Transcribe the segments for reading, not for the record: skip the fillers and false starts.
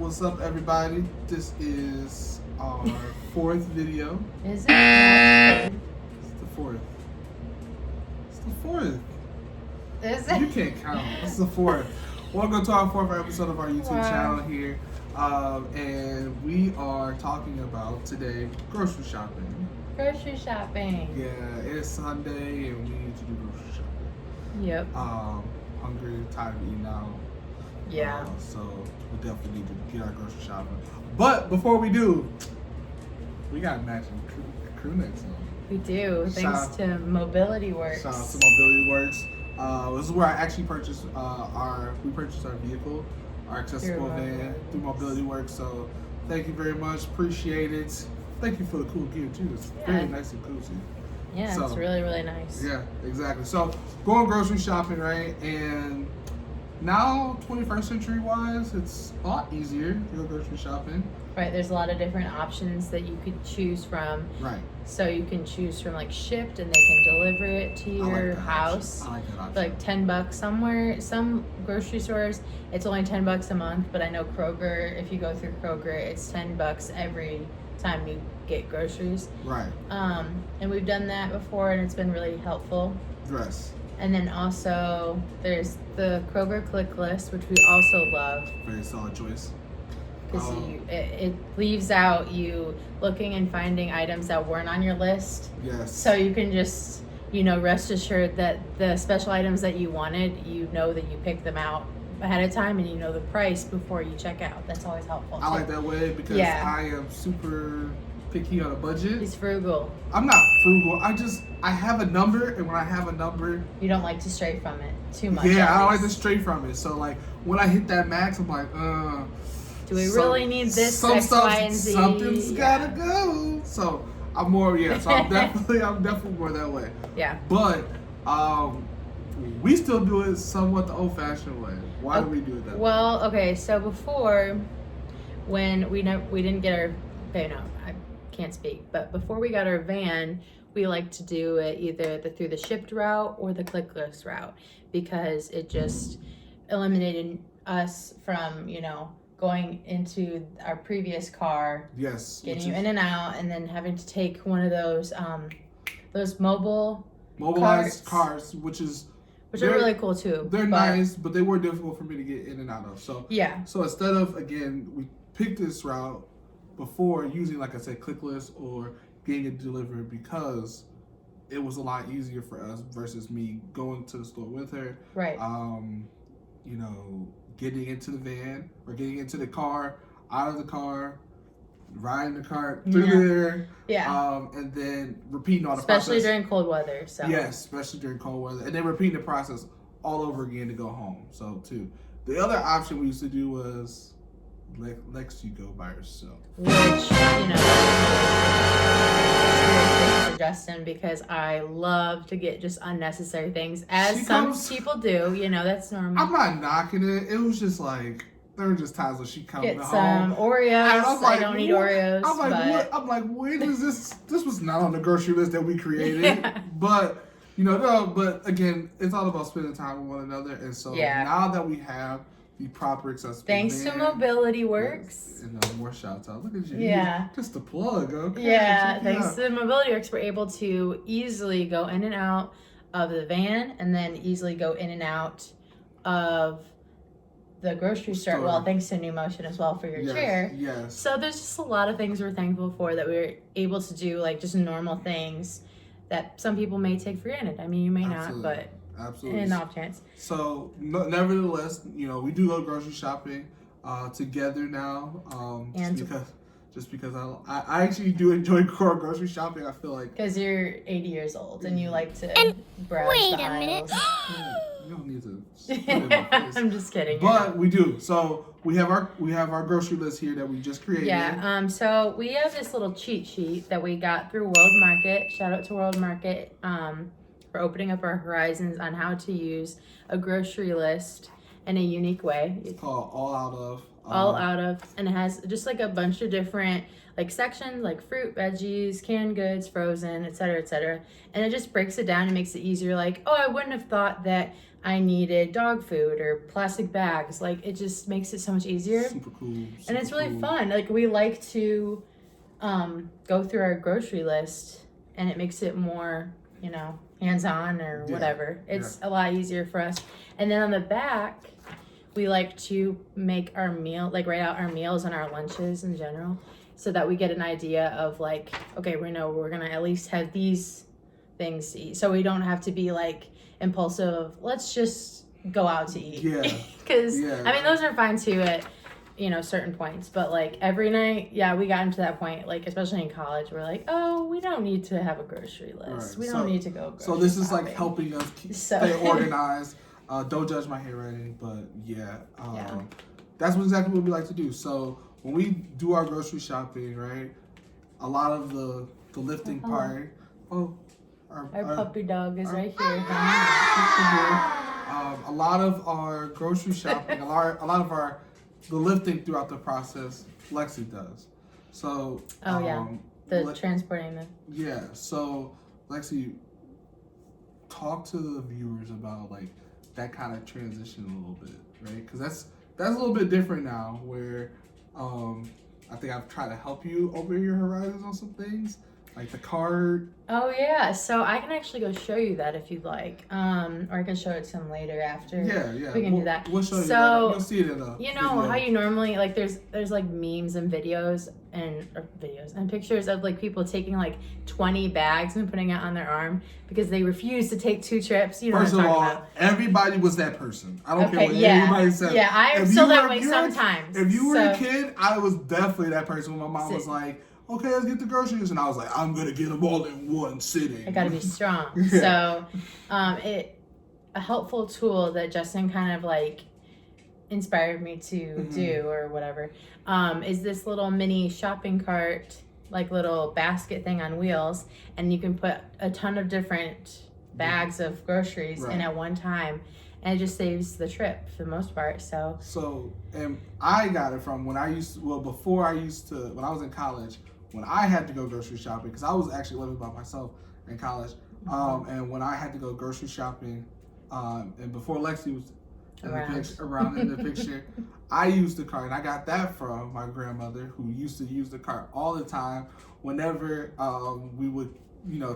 What's up, everybody? This is our fourth video. Is it? No, It's the fourth. It's the fourth. it's third. You Is it? can't count. It's the fourth. Welcome to our fourth episode of our YouTube Wow. channel here. And we are talking about today grocery shopping. Grocery shopping. Yeah, it's Sunday and we need to do grocery shopping. Yep. Hungry, tired of eating out. Yeah. So we definitely need to get our grocery shopping. But before we do, we got matching crew necks on. We do. Thanks to Mobility Works. Shout out to Mobility Works. This is where I actually purchased our vehicle, our accessible van through Mobility Works. So thank you very much. Appreciate it. Thank you for the cool gear too. It's very nice and cozy. Yeah, So, it's really, really nice. Yeah, exactly. So going grocery shopping, right? And now, 21st century wise, it's a lot easier to go grocery shopping. Right, there's a lot of different options that you could choose from. Right. So you can choose from like shipped and they can deliver it to your house. I like that option. For like $10 somewhere. Some grocery stores, it's only $10 a month, but I know Kroger, if you go through Kroger, it's $10 every time you get groceries. Right. And we've done that before and it's been really helpful. Dress. And then also there's the Kroger click list, which we also love Very solid choice. because it leaves out you looking and finding items that weren't on your list. Yes. So you can just, rest assured that the special items that you wanted, that you picked them out ahead of time and you know the price before you check out. That's always helpful. I like that way because I am super picky on a budget. He's frugal. I'm not frugal. I have a number, and when I have a number, You don't like to stray from it too much. yeah, I at don't like to least. stray from it. So like when I hit that max, I'm like, Do we really need this some X, stuff, Y, and Z? Something's Yeah. gotta go. So I'm more, So I'm definitely more that way. Yeah. But we still do it somewhat the old-fashioned way. Why do we do it that way? Well, okay, so before, when we didn't get our, I can't speak, but before we got our van, we like to do it either through the shipped route or the clickless route because it just eliminated us from, going into our previous car, Yes. getting you in and out, and then having to take one of those mobilized cars, which are really cool too. They're nice, but they were difficult for me to get in and out of. So yeah. So instead of, again, we picked this route before using, like I said, clickless or getting it delivered because it was a lot easier for us versus me going to the store with her. Right. Getting into the van or getting into the car, out of the car, riding the cart through there. Yeah. And then repeating all the process. Especially during cold weather. So. Yes, especially during cold weather. And then repeating the process all over again to go home. So, too. The other option we used to do was Lex, you go by yourself. Which, for Justin, because I love to get just unnecessary things, as people do. That's normal. I'm not knocking it. It was just like, there were just times when she comes home. Get some Oreos. I don't need Oreos. I'm like, what? I'm like, when is this? This was not on the grocery list that we created. Yeah. But, but again, it's all about spending time with one another. And so now that we have the proper accessible Thanks to Mobility Works. And more shouts out. Look at you. Yeah. Just a plug, okay? Yeah, thanks to Mobility Works, we're able to easily go in and out of the van and then easily go in and out of the grocery store. Well, thanks to New Motion as well for your chair. Yes. So there's just a lot of things we're thankful for that we're able to do, like just normal things that some people may take for granted. I mean, you may not, but absolutely. In an off chance. So, nevertheless, we do go grocery shopping together now. Just because I actually do enjoy grocery shopping. I feel like because you're 80 years old and you like to browse the aisles. You don't need to. Put it in my face. I'm just kidding. But we do. So we have our grocery list here that we just created. Yeah. So we have this little cheat sheet that we got through World Market. Shout out to World Market. For opening up our horizons on how to use a grocery list in a unique way. It's called All Out Of. all out of, and it has just like a bunch of different like sections, like fruit, veggies, canned goods, frozen, etc., etc. And it just breaks it down and makes it easier. Like, oh, I wouldn't have thought that I needed dog food or plastic bags. Like, it just makes it so much easier. Super cool. And it's really fun. Like, we like to go through our grocery list, and it makes it more, you know, hands-on or whatever. It's a lot easier for us. And then on the back, we like to make our meal, like write out our meals and our lunches in general, so that we get an idea of like, okay, we know we're gonna at least have these things to eat, so we don't have to be like impulsive. Let's just go out to eat. Yeah. Because I mean, those are fine too at, you know, certain points, but like every night, we got into that point, like especially in college, we're like, oh, we don't need to have a grocery list. Right. We don't need to go grocery So this is shopping. like helping us stay organized. Don't judge my handwriting, but that's exactly what we like to do. So when we do our grocery shopping, right, a lot of the lifting part. Oh, our puppy dog is right here. A lot of our grocery shopping, a lot of the lifting throughout the process, Lexi does. So transporting them. Yeah. So Lexi, talk to the viewers about like that kind of transition a little bit, right? Because that's a little bit different now. Where I think I've tried to help you open your horizons on some things, like the card. Oh yeah, so I can actually go show you that if you'd like, or I can show it to him later after. Yeah. We can do that. We'll show you. So you'll see it in a you know video. how you normally like there's like memes and videos and pictures of like people taking like 20 bags and putting it on their arm because they refuse to take 2 trips. You know First what I'm of all, talking about. everybody was that person. I don't care what anybody says. Yeah, I'm still that way sometimes. If you were a kid, I was definitely that person when my mom was like, okay, let's get the groceries. And I was like, I'm going to get them all in one sitting. I got to be strong. So a helpful tool that Justin kind of like inspired me to do or whatever is this little mini shopping cart, like little basket thing on wheels. And you can put a ton of different bags of groceries in at one time. And it just saves the trip for the most part. So, and I got it from when I used to, when I was in college, when I had to go grocery shopping, because I was actually living by myself in college. And when I had to go grocery shopping, and before Lexi was around in the picture, I used the cart. And I got that from my grandmother, who used to use the cart all the time whenever we would,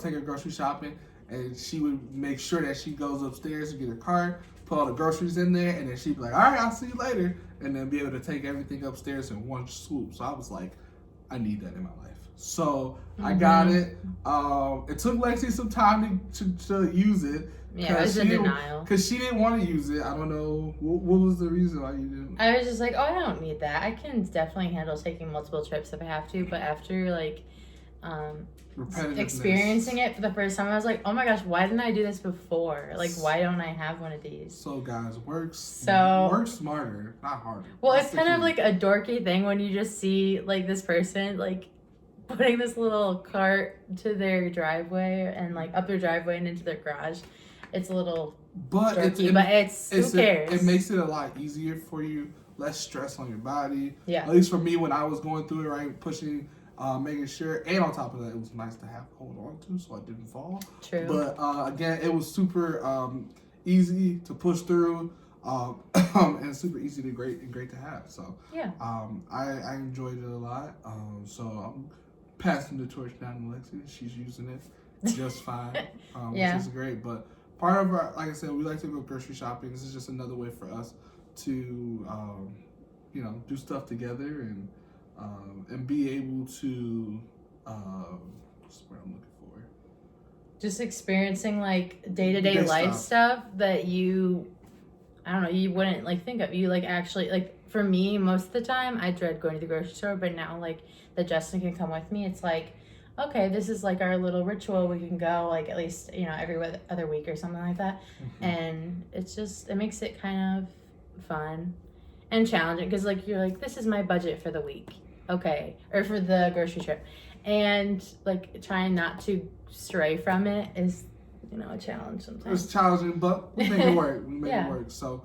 take her grocery shopping. And she would make sure that she goes upstairs to get her cart, put all the groceries in there, and then she'd be like, all right, I'll see you later. And then be able to take everything upstairs in one swoop. So I was like, I need that in my life. So I got it. It took Lexi some time to use it. Yeah, I was in denial. Because she didn't want to use it. I don't know. What was the reason why you didn't? I was just like, oh, I don't need that. I can definitely handle taking multiple trips if I have to. But after, like, experiencing it for the first time, I was like, oh my gosh, why didn't I do this before? Like, why don't I have one of these? So guys, work smarter, not harder. Well, it's kind of like a dorky thing when you just see like this person like putting this little cart to their driveway and like up their driveway and into their garage. It's a little dorky, but who cares? It makes it a lot easier for you, less stress on your body. Yeah. At least for me, when I was going through it, right, pushing. Making sure, and on top of that, it was nice to hold on to so I didn't fall. True. But again, it was super easy to push through, and super easy to great to have. So yeah, I enjoyed it a lot. So I'm passing the torch down to Lexi. She's using it just fine, which is great. But part of our, like I said, we like to go grocery shopping. This is just another way for us to, do stuff together and be able to, what's the word I'm looking for? Just experiencing like day-to-day life stuff that you wouldn't like think of. You like actually, like for me, most of the time I dread going to the grocery store, but now like that Justin can come with me, it's like, okay, this is like our little ritual. We can go like at least, every other week or something like that. And it makes it kind of fun and challenging because like you're like, this is my budget for the week. Okay, or for the grocery trip, and like trying not to stray from it is, a challenge sometimes. It's challenging, but we make it work. We make it work. So,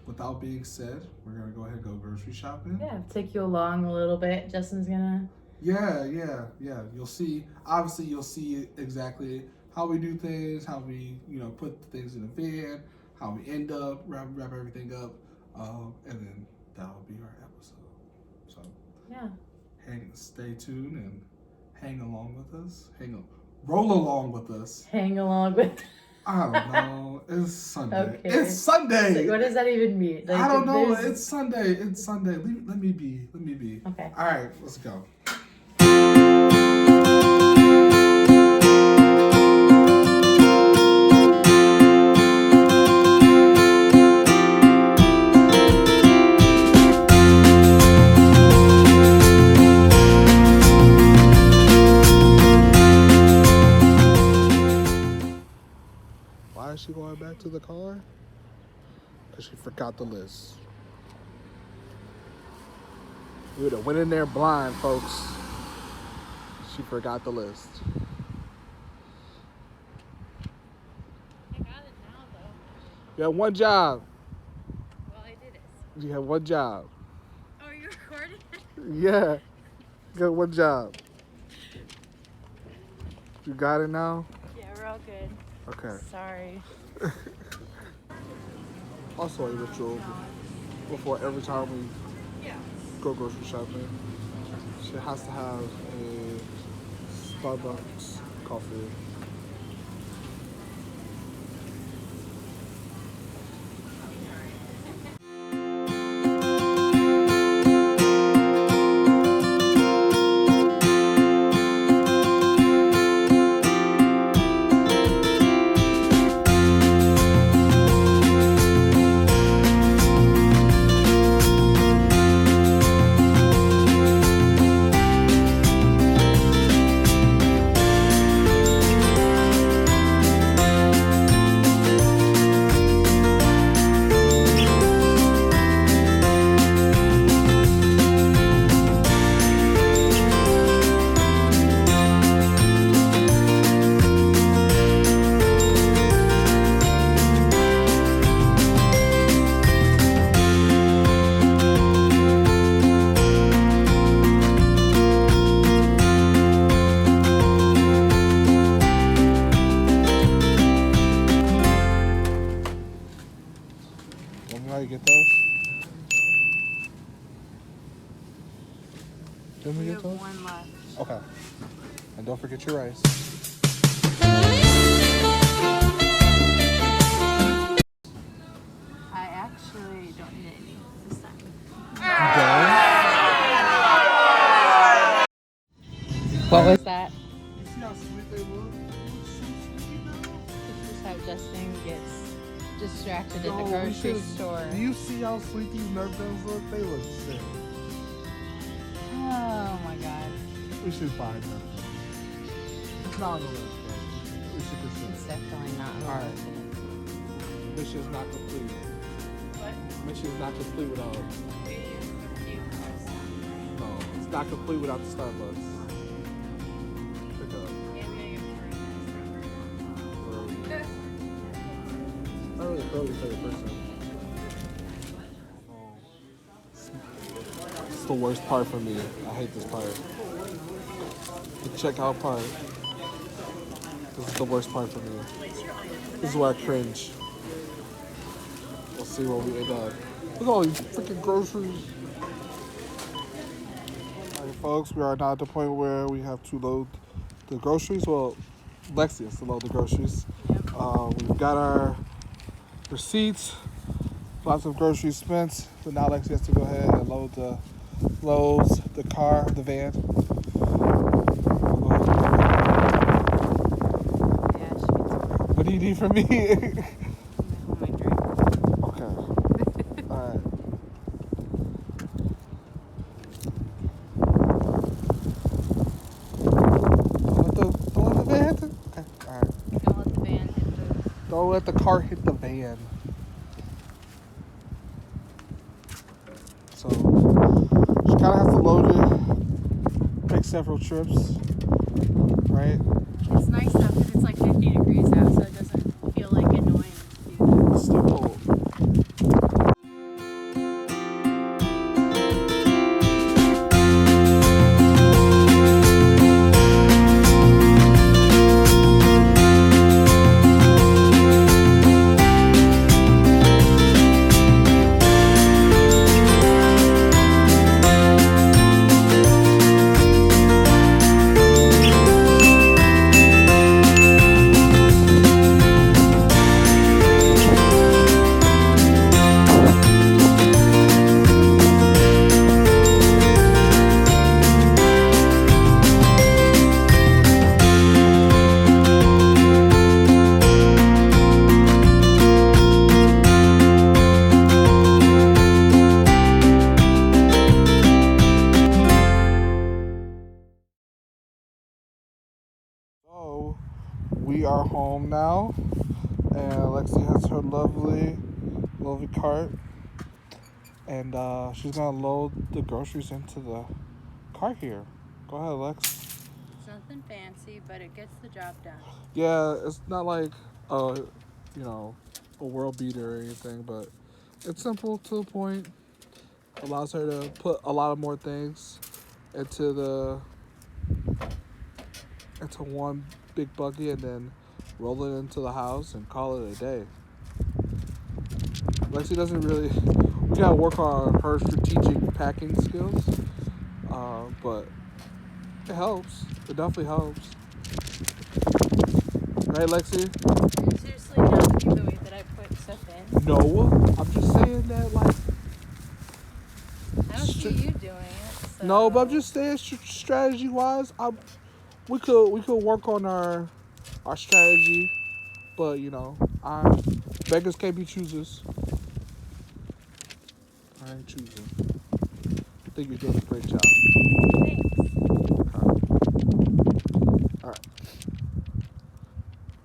Without being said, we're gonna go ahead and go grocery shopping. Yeah, take you along a little bit. Justin's gonna. Yeah. You'll see. Obviously, you'll see exactly how we do things, how we, put the things in the van, how we end up wrap everything up, and then that'll be our episode. So yeah, stay tuned and hang along with us. Roll along with us. Hang along with. I don't know. It's Sunday. Okay. It's Sunday. So what does that even mean? I don't know. It's Sunday. Let me be. Okay. All right, let's go. Why is she going back to the car? Because she forgot the list. We would have went in there blind, folks. She forgot the list. I got it now, though. You have one job. Well, I did it. You have one job. Oh, are you recording? Yeah. You got one job. You got it now? Yeah, we're all good. Okay. Sorry. Also a ritual before every time we go grocery shopping. She has to have a Starbucks coffee. Get those? Didn't we get those? One left. Okay. And don't forget your rice. I actually don't need any this time. What was that? You see how sweet they look? This is how Justin gets distracted at the Yo, grocery store. Do you see how sweet these Nerf guns look? They look sick. Oh my god. We should buy them. It's not on the list, but we should It's consider it. definitely not. Alright. Mission's not complete. What? Mission's not complete without. No, it's not complete without the Starbucks. Pick up. I really early for the person. It's the worst part for me. I hate this part. The checkout part. This is the worst part for me. This is where I cringe. We'll see where we end up. Look at all these freaking groceries. Alright, folks, we are now at the point where we have to load the groceries. Well, Lexi has to load the groceries. We've got our receipts, lots of groceries spent, but now Lexi has to go ahead and load the van. Yeah, she gets more. What do you need from me? My drink. Okay. Alright. Don't let the van hit the... Okay, alright. Don't let the van hit the... Don't let the car hit the van. So, she kind of has to load it, make several trips, right? It's nice though because it's like 50 degrees out, so it doesn't feel like annoying to do that. It's still cold. we are home now, and Lexi has her lovely cart, and she's gonna load the groceries into the cart here. Go ahead, Lex. It's nothing fancy, but it gets the job done. Yeah, it's not like a world beater or anything, but it's simple to the point. Allows her to put a lot of more things into one big bucket and then roll it into the house and call it a day. Lexi doesn't really. We gotta work on her strategic packing skills, but it helps. It definitely helps. Right, Lexi? Are you seriously not happy the way that I put stuff in? No, I'm just saying that like. I don't see you doing it. So. No, but I'm just saying strategy wise, we could work on our strategy, but beggars can't be choosers. I ain't choosing. I think you're doing a great job. Thanks.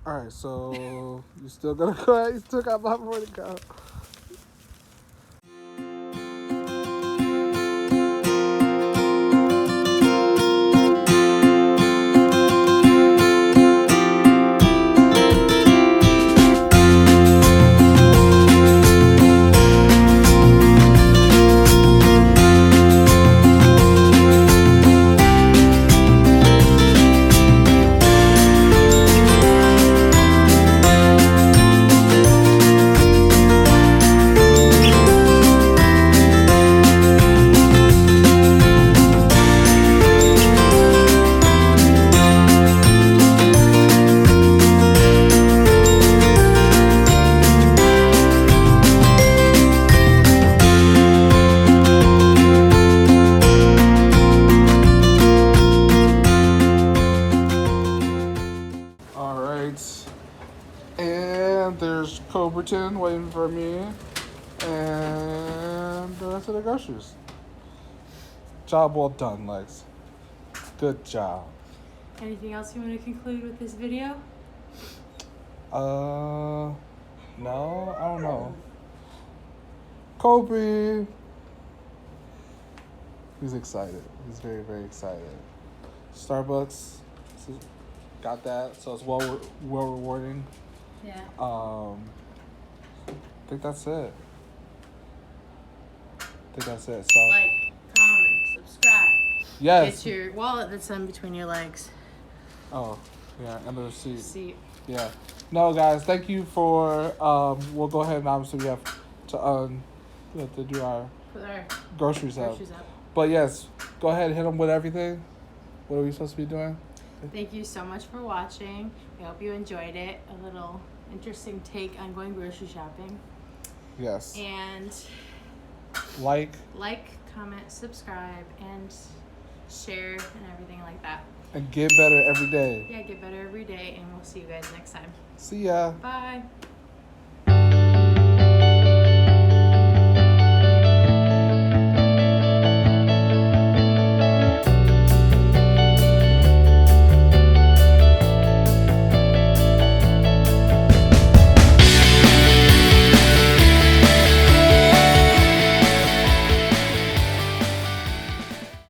All right. So you still gonna go ahead? You still got a lot more to go. And there's Coberton waiting for me, and the rest of the groceries. Job well done, Lex. Good job. Anything else you want to conclude with this video? No, I don't know. Kobe. He's excited. He's very, very excited. Starbucks got that, so it's well rewarding. Yeah. I think that's it. So Like, comment, subscribe. yes. Get your wallet that's in between your legs. Oh, yeah, and the receipt. See. Yeah. No, guys, thank you for. We'll go ahead and obviously we have to do our Put our groceries up. groceries up. But yes, go ahead and hit them with everything. What are we supposed to be doing? Thank you so much for watching. We hope you enjoyed it. A little interesting take on going grocery shopping. Yes. And Like, comment, subscribe, and share and everything like that. and get better every day. Yeah, get better every day, and we'll see you guys next time. See ya. Bye.